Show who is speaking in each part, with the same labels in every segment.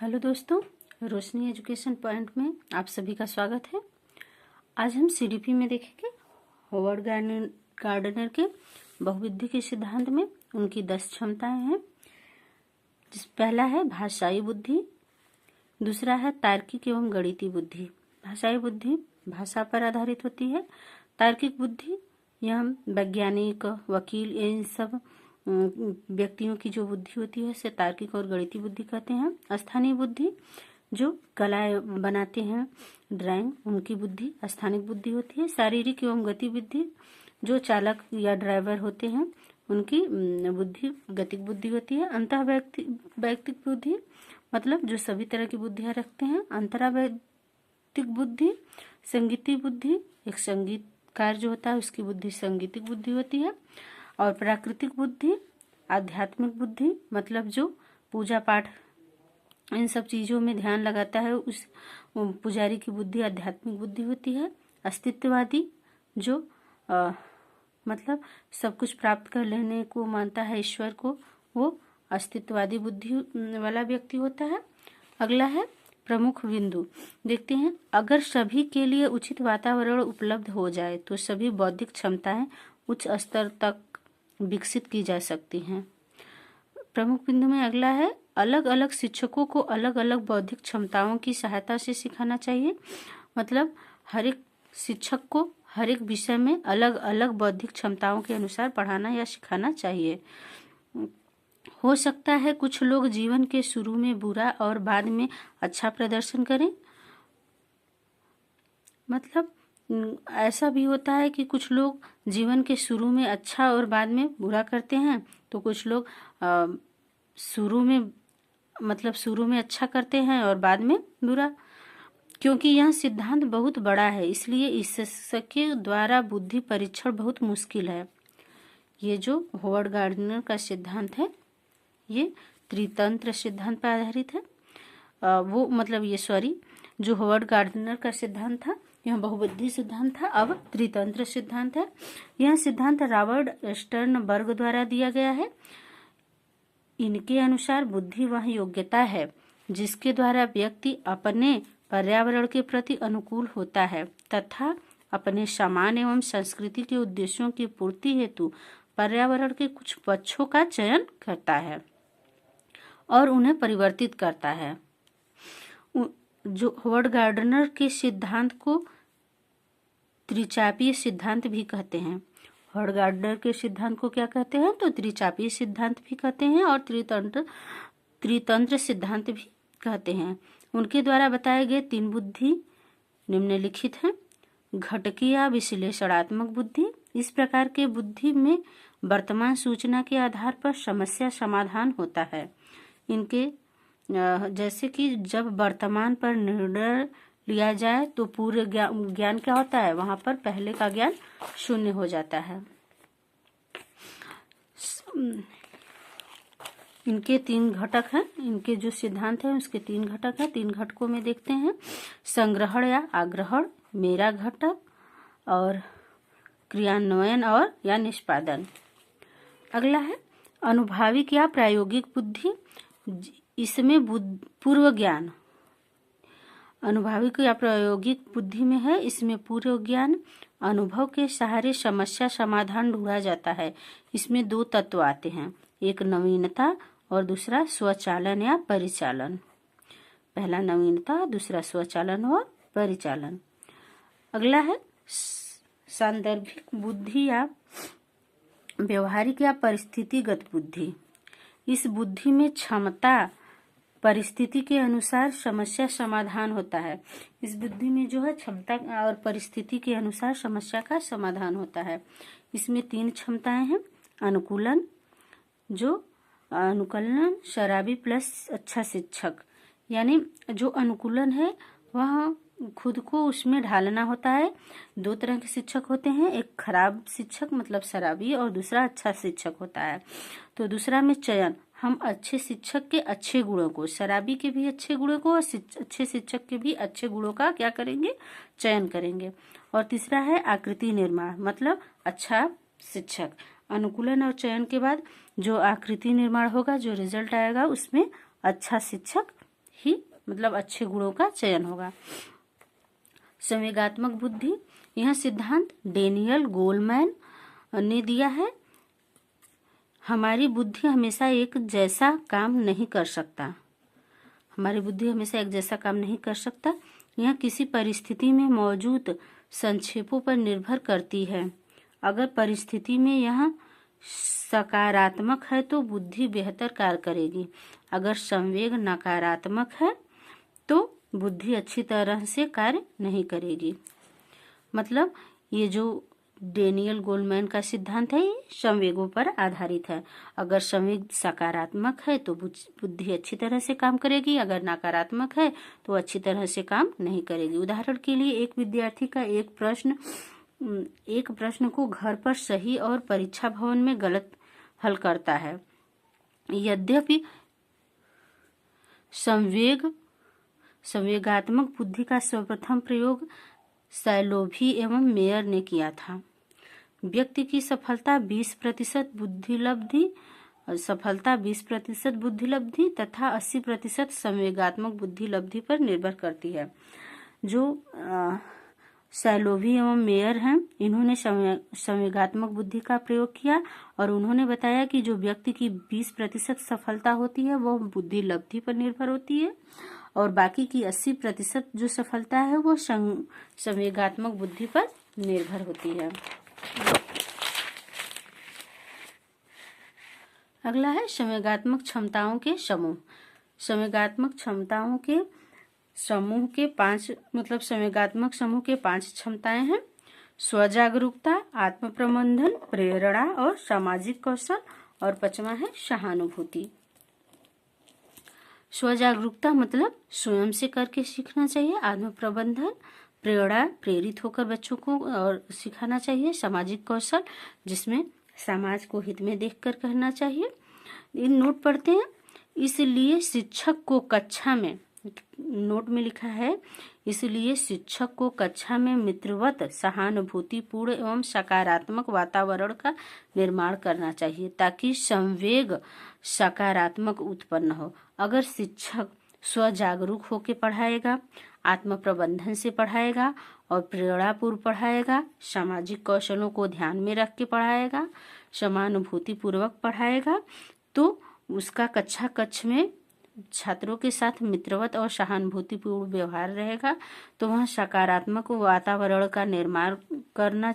Speaker 1: Hello दोस्तों, रोशनी education point में आप सभी का स्वागत है। आज हम सीडीपी में देखेंगे होवर्ड गार्डनर के बहुविधि के सिद्धांत में उनकी 10 क्षमताएं हैं। पहला है भाषाई बुद्धि, दूसरा है तार्किक एवं गणितीय बुद्धि। भाषाई बुद्धि भाषा पर आधारित होती है। तार्किक बुद्धि यह वैज्ञानिक, वकील, इन सब व्यक्तियों की जो बुद्धि होती है उसे तार्किक और गणितीय बुद्धि कहते हैं। स्थानीय बुद्धि जो कला बनाते हैं, ड्राइंग, उनकी बुद्धि स्थानिक बुद्धि होती है। शारीरिक एवं गतिविधि जो चालक या ड्राइवर होते हैं उनकी बुद्धि गतिक बुद्धि होती है। अंतः वैयक्तिक बुद्धि मतलब जो सभी तरह की बुद्धियां रखते हैं। अंतरा वैयक्तिक बुद्धि संगीतीय बुद्धि, एक संगीतकार जो होता है उसकी बुद्धि संगीतिक बुद्धि होती है। और प्राकृतिक बुद्धि आध्यात्मिक बुद्धि मतलब जो पूजा पाठ इन सब चीजों में ध्यान लगाता है उस पुजारी की बुद्धि आध्यात्मिक बुद्धि होती है। अस्तित्ववादी जो मतलब सब कुछ प्राप्त कर लेने को मानता है ईश्वर को, वो अस्तित्ववादी बुद्धि वाला व्यक्ति होता है। अगला है प्रमुख बिंदु। देखते हैं, अगर सभी के लिए उचित वातावरण उपलब्ध हो जाए तो सभी बौद्धिक क्षमताएं उच्च स्तर तक विकसित की जा सकती हैं। प्रमुख बिंदु में अगला है अलग अलग शिक्षकों को अलग अलग बौद्धिक क्षमताओं की सहायता से सिखाना चाहिए। मतलब हर एक शिक्षक को हर एक विषय में अलग अलग बौद्धिक क्षमताओं के अनुसार पढ़ाना या सिखाना चाहिए। हो सकता है कुछ लोग जीवन के शुरू में बुरा और बाद में अच्छा प्रदर्शन करें। मतलब ऐसा भी होता है कि कुछ लोग जीवन के शुरू में अच्छा और बाद में बुरा करते हैं, तो कुछ लोग शुरू में अच्छा करते हैं और बाद में बुरा। क्योंकि यह सिद्धांत बहुत बड़ा है इसलिए इसके द्वारा बुद्धि परीक्षण बहुत मुश्किल है। ये जो होवर्ड गार्डनर का सिद्धांत है ये त्रितंत्र सिद्धांत पर आधारित है। जो होवर्ड गार्डनर का सिद्धांत था यह बहुविधि सिद्धांत था, अब त्रितंत्र सिद्धांत है। यह सिद्धांत रॉबर्ट स्टर्नबर्ग द्वारा दिया गया है। इनके अनुसार बुद्धि वह योग्यता है जिसके द्वारा व्यक्ति अपने पर्यावरण के प्रति अनुकूल होता है तथा अपने सामान्य एवं संस्कृति के उद्देश्यों की पूर्ति हेतु पर्यावरण के कुछ पक्षों का चयन करता है और उन्हें परिवर्तित करता है। जो होवर्ड गार्डनर के सिद्धांत को त्रिचापीय सिद्धांत भी कहते हैं। होवर्ड गार्डनर के सिद्धांत को क्या कहते हैं? तो त्रिचापीय सिद्धांत भी कहते हैं और त्रितंत्र सिद्धांत भी कहते हैं। उनके द्वारा बताए गए 3 बुद्धि निम्नलिखित हैं। घटकी या विश्लेषणात्मक बुद्धि, इस प्रकार के बुद्धि में वर्तमान सूचना के आधार पर समस्या समाधान होता है। इनके जैसे कि जब वर्तमान पर निर्णय लिया जाए तो पूरे ज्ञान क्या होता है, वहां पर पहले का ज्ञान शून्य हो जाता है। इनके 3 घटक हैं। इनके जो सिद्धांत है उसके 3 घटक हैं। 3 घटकों में देखते हैं संग्रहण या आग्रहण, मेरा घटक और क्रियान्वयन और या निष्पादन। अगला है अनुभाविक या प्रायोगिक बुद्धि। इसमें पूर्व ज्ञान अनुभाविक या प्रायोगिक बुद्धि में है। इसमें पूर्व ज्ञान अनुभव के सहारे समस्या समाधान ढूंढा जाता है। इसमें 2 तत्व आते हैं, एक नवीनता और दूसरा स्वचालन या परिचालन। पहला नवीनता, दूसरा स्वचालन और परिचालन। अगला है सांदर्भिक बुद्धि या व्यवहारिक या परिस्थितिगत बुद्धि। इस बुद्धि में क्षमता परिस्थिति के अनुसार समस्या समाधान होता है। इस बुद्धि में जो है क्षमता और परिस्थिति के अनुसार समस्या का समाधान होता है। इसमें 3 क्षमताएं हैं। अनुकूलन, जो अनुकूलन शराबी प्लस अच्छा शिक्षक, यानी जो अनुकूलन है वह खुद को उसमें ढालना होता है। 2 तरह के शिक्षक होते हैं, एक खराब शिक्षक मतलब शराबी और दूसरा अच्छा शिक्षक होता है। तो दूसरा में चयन, हम अच्छे शिक्षक के अच्छे गुणों को, शराबी के भी अच्छे गुणों को और अच्छे शिक्षक के भी अच्छे गुणों का क्या करेंगे, चयन करेंगे। और तीसरा है आकृति निर्माण, मतलब अच्छा शिक्षक। अनुकूलन और चयन के बाद जो आकृति निर्माण होगा, जो रिजल्ट आएगा उसमें अच्छा शिक्षक ही मतलब अच्छे गुणों का चयन होगा। संवेगात्मक बुद्धि, यह सिद्धांत डेनियल गोलमैन ने दिया है। हमारी बुद्धि हमेशा एक जैसा काम नहीं कर सकता। हमारी बुद्धि हमेशा एक जैसा काम नहीं कर सकता। यह किसी परिस्थिति में मौजूद संक्षेपों पर निर्भर करती है। अगर परिस्थिति में यह सकारात्मक है तो बुद्धि बेहतर कार्य करेगी। अगर संवेग नकारात्मक है तो बुद्धि अच्छी तरह से कार्य नहीं करेगी। मतलब ये जो डेनियल गोलमैन का सिद्धांत है ये संवेगों पर आधारित है। अगर संवेग सकारात्मक है तो बुद्धि अच्छी तरह से काम करेगी, अगर नकारात्मक है तो अच्छी तरह से काम नहीं करेगी। उदाहरण के लिए एक विद्यार्थी का एक प्रश्न को घर पर सही और परीक्षा भवन में गलत हल करता है। यद्यपि संवेगात्मक बुद्धि का सर्वप्रथम प्रयोग सैलोवी एवं मेयर ने किया था। व्यक्ति की सफलता 20% बुद्धिलब्धि तथा 80% संवेगात्मक बुद्धिलब्धि पर निर्भर करती है। जो सैलोवी एवं मेयर हैं, इन्होंने संवेगात्मक बुद्धि का प्रयोग किया और उन्होंने बताया कि जो व्यक्ति की 20% सफलता होती है वह बुद्धिलब्धि पर निर्भर होती है और बाकी की 80% जो सफलता है वो संवेगात्मक बुद्धि पर निर्भर होती है। अगला है संवेगात्मक क्षमताओं के समूह। संवेगात्मक क्षमताओं के समूह के संवेगात्मक समूह के 5 क्षमताएं हैं। स्वजागरूकता, आत्म प्रबंधन, प्रेरणा और सामाजिक कौशल, और 5वां है सहानुभूति। स्वजागरूकता मतलब स्वयं से करके सीखना चाहिए। आत्म प्रबंधन, प्रेरणा, प्रेरित होकर बच्चों को और सिखाना चाहिए। सामाजिक कौशल, जिसमें समाज को हित में देखकर कहना चाहिए। इन नोट पढ़ते हैं। इसलिए शिक्षक को कक्षा में, नोट में लिखा है, इसलिए शिक्षक को कक्षा में मित्रवत, सहानुभूतिपूर्ण एवं सकारात्मक वातावरण का निर्माण करना चाहिए ताकि संवेग सकारात्मक उत्पन्न हो। अगर शिक्षक स्वजागरूक होकर पढ़ाएगा, आत्म प्रबंधन से पढ़ाएगा और प्रेरणापूर्व पढ़ाएगा, सामाजिक कौशलों को ध्यान में रख के पढ़ाएगा, समानुभूति पूर्वक पढ़ाएगा, तो उसका कक्ष में छात्रों के साथ मित्रवत और सहानुभूतिपूर्ण व्यवहार रहेगा, तो वह सकारात्मक वातावरण का निर्माण करना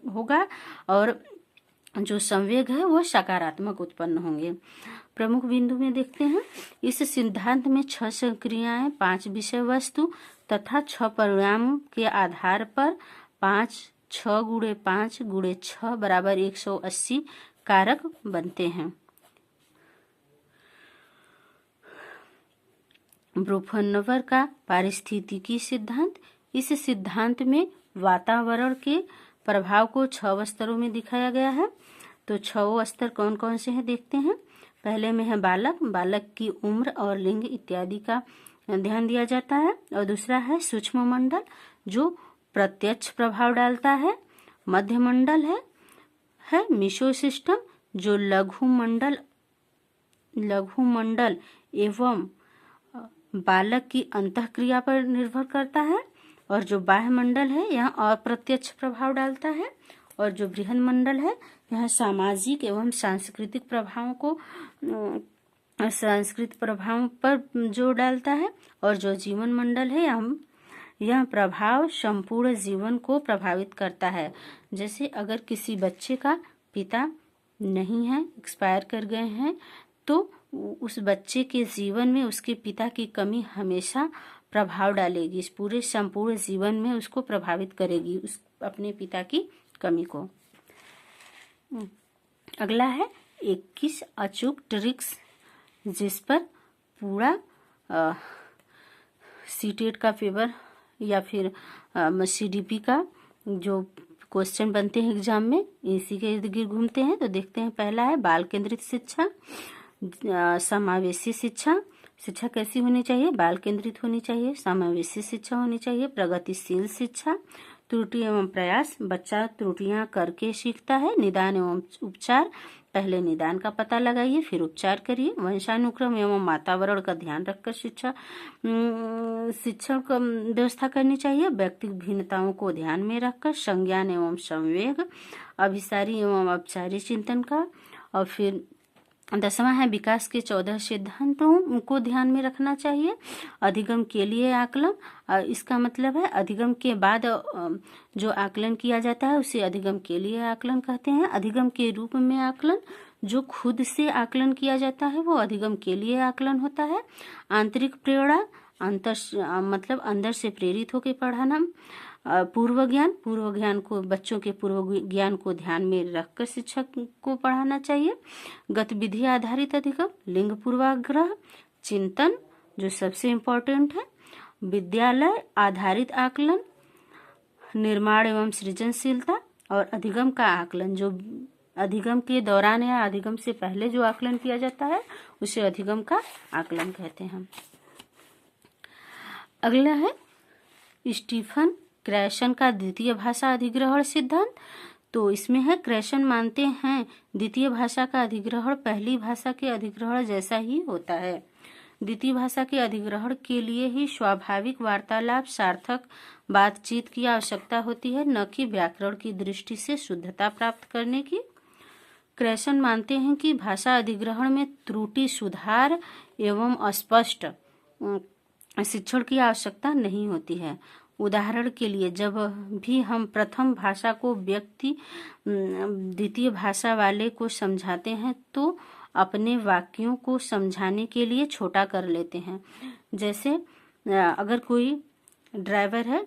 Speaker 1: होगा और जो संवेग है वह सकारात्मक उत्पन्न होंगे। प्रमुख बिंदु में देखते हैं। इस सिद्धांत में 6 संक्रियाएं, 5 विषय वस्तु तथा 6 परिणाम के आधार पर 6 × 5 × 6 बराबर 180 कारक बनते हैं। ब्रोफनवर का पारिस्थितिकी सिद्धांत। इस सिद्धांत में वातावरण के प्रभाव को 6 स्तरों में दिखाया गया है। तो 6 स्तर कौन कौन से हैं देखते हैं। पहले में है बालक की उम्र और लिंग इत्यादि का ध्यान दिया जाता है। और दूसरा है सूक्ष्म मंडल जो प्रत्यक्ष प्रभाव डालता है। मध्य मंडल है मिसो सिस्टम जो लघु मंडल एवं बालक की अंतःक्रिया पर निर्भर करता है। और जो बाह्य मंडल है यह अप्रत्यक्ष प्रभाव डालता है। और जो बृहद मंडल है यह सामाजिक एवं सांस्कृतिक प्रभावों पर जोर डालता है। और जो जीवन मंडल है यह प्रभाव संपूर्ण जीवन को प्रभावित करता है। जैसे अगर किसी बच्चे का पिता नहीं है, एक्सपायर कर गए हैं, तो उस बच्चे के जीवन में उसके पिता की कमी हमेशा प्रभाव डालेगी, इस पूरे संपूर्ण जीवन में उसको प्रभावित करेगी, उस अपने पिता की कमी को। अगला है 21 अचूक ट्रिक्स जिस पर पूरा सीटेट का पेपर या फिर सीडीपी का जो क्वेश्चन बनते हैं एग्जाम में इसी के इर्द गिर्द घूमते हैं। तो देखते हैं। पहला है बाल केंद्रित शिक्षा, समावेशी शिक्षा। शिक्षा कैसी होनी चाहिए? बाल केंद्रित होनी चाहिए, समावेशी शिक्षा होनी चाहिए, प्रगतिशील शिक्षा, त्रुटि एवं प्रयास, बच्चा त्रुटियां करके सीखता है, निदान एवं उपचार, पहले निदान का पता लगाइए, फिर उपचार करिए। वंशानुक्रम एवं वातावरण का ध्यान रखकर शिक्षण का व्यवस्था करनी चाहिए। व्यक्तिगत भिन्नताओं को ध्यान में रखकर संज्ञान एवं संवेग, अभिसारी एवं औपचारिक चिंतन का। और फिर 10वां है विकास के 14 सिद्धांतों को ध्यान में रखना चाहिए। अधिगम के लिए आकलन, इसका मतलब है अधिगम के बाद जो आकलन किया जाता है उसे अधिगम के लिए आकलन कहते हैं। अधिगम के रूप में आकलन, जो खुद से आकलन किया जाता है वो अधिगम के लिए आकलन होता है। आंतरिक प्रेरणा, मतलब अंदर से प्रेरित होकर पढ़ाना। पूर्व ज्ञान को, बच्चों के पूर्व ज्ञान को ध्यान में रखकर शिक्षक को पढ़ाना चाहिए। गतिविधि आधारित अधिगम, लिंग पूर्वाग्रह, चिंतन जो सबसे इम्पोर्टेंट है। विद्यालय आधारित आकलन, निर्माण एवं सृजनशीलता। और अधिगम का आकलन, जो अधिगम के दौरान या अधिगम से पहले जो आकलन किया जाता है उसे अधिगम का आकलन कहते हैं। अगला है स्टीफन क्रैशन का द्वितीय भाषा अधिग्रहण सिद्धांत। तो इसमें है, क्रैशन मानते हैं द्वितीय भाषा का अधिग्रहण पहली भाषा के अधिग्रहण जैसा ही होता है। द्वितीय भाषा के अधिग्रहण के लिए ही स्वाभाविक वार्तालाप, सार्थक बातचीत की आवश्यकता होती है, न कि व्याकरण की दृष्टि से शुद्धता प्राप्त करने की। क्रैशन मानते हैं कि भाषा अधिग्रहण में त्रुटि, सुधार एवं अस्पष्ट शिक्षण की आवश्यकता नहीं होती है। उदाहरण के लिए, जब भी हम प्रथम भाषा को व्यक्ति द्वितीय भाषा वाले को समझाते हैं तो अपने वाक्यों को समझाने के लिए छोटा कर लेते हैं। जैसे अगर कोई ड्राइवर है